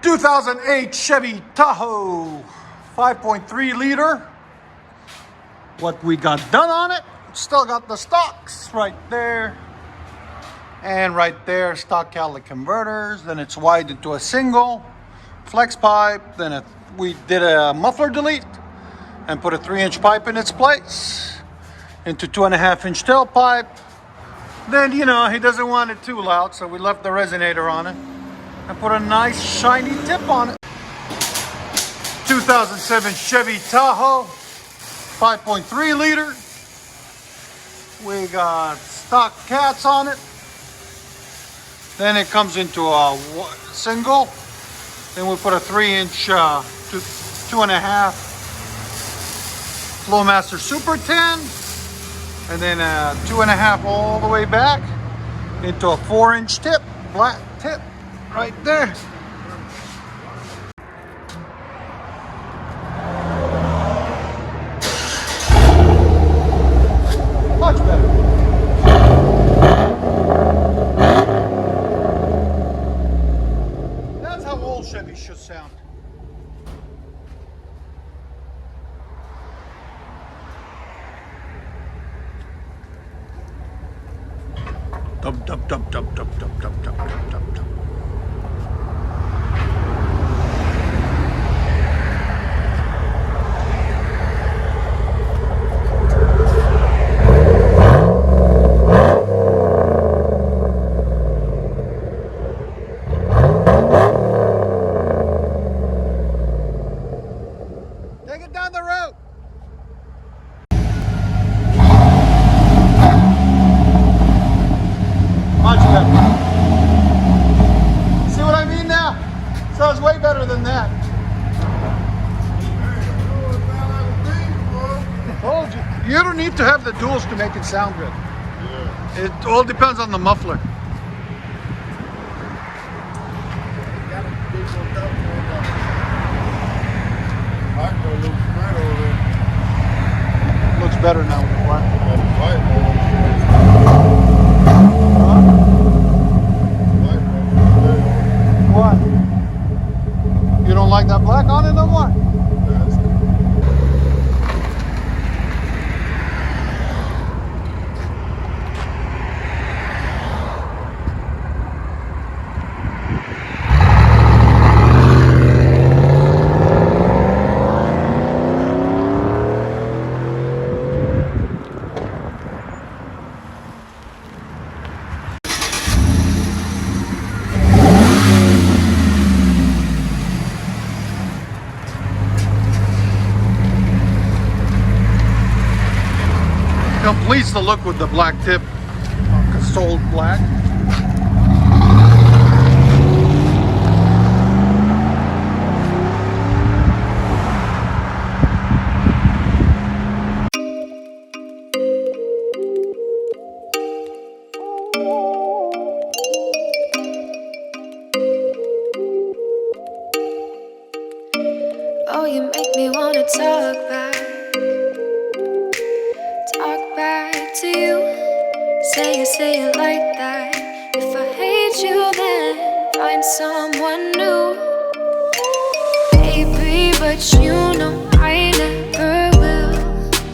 2008 Chevy Tahoe 5.3 liter. What we got done on it, still got the stocks right there. And right there, stock catalytic converters. Then it's widened to a single flex pipe. Then we did a muffler delete and put a 3-inch pipe in its place into 2.5-inch tailpipe. Then, you know, he doesn't want it too loud, so we left the resonator on it and put a nice shiny tip on it. 2007 Chevy Tahoe 5.3 liter. We got stock cats on it. Then it comes into a single. Then we put a 3-inch to 2.5 FLOWMASTer Super 10. And then a 2.5 all the way back into a 4-inch tip, black tip right there. Much better. That's how old Chevy should sound. Dub dub dub dub dub dub dub dub dub dub dub. Take it down the road. Much better. See what I mean now? Sounds way better than that. Told you. You don't need to have the duals to make it sound good. Yeah. It all depends on the muffler. Looks better now with the black. What? You don't like that black on it no more? Completes the look with the black tip, sold black. Oh, you make me wanna talk back to you. Say it like that. If I hate you, then find someone new, baby. But you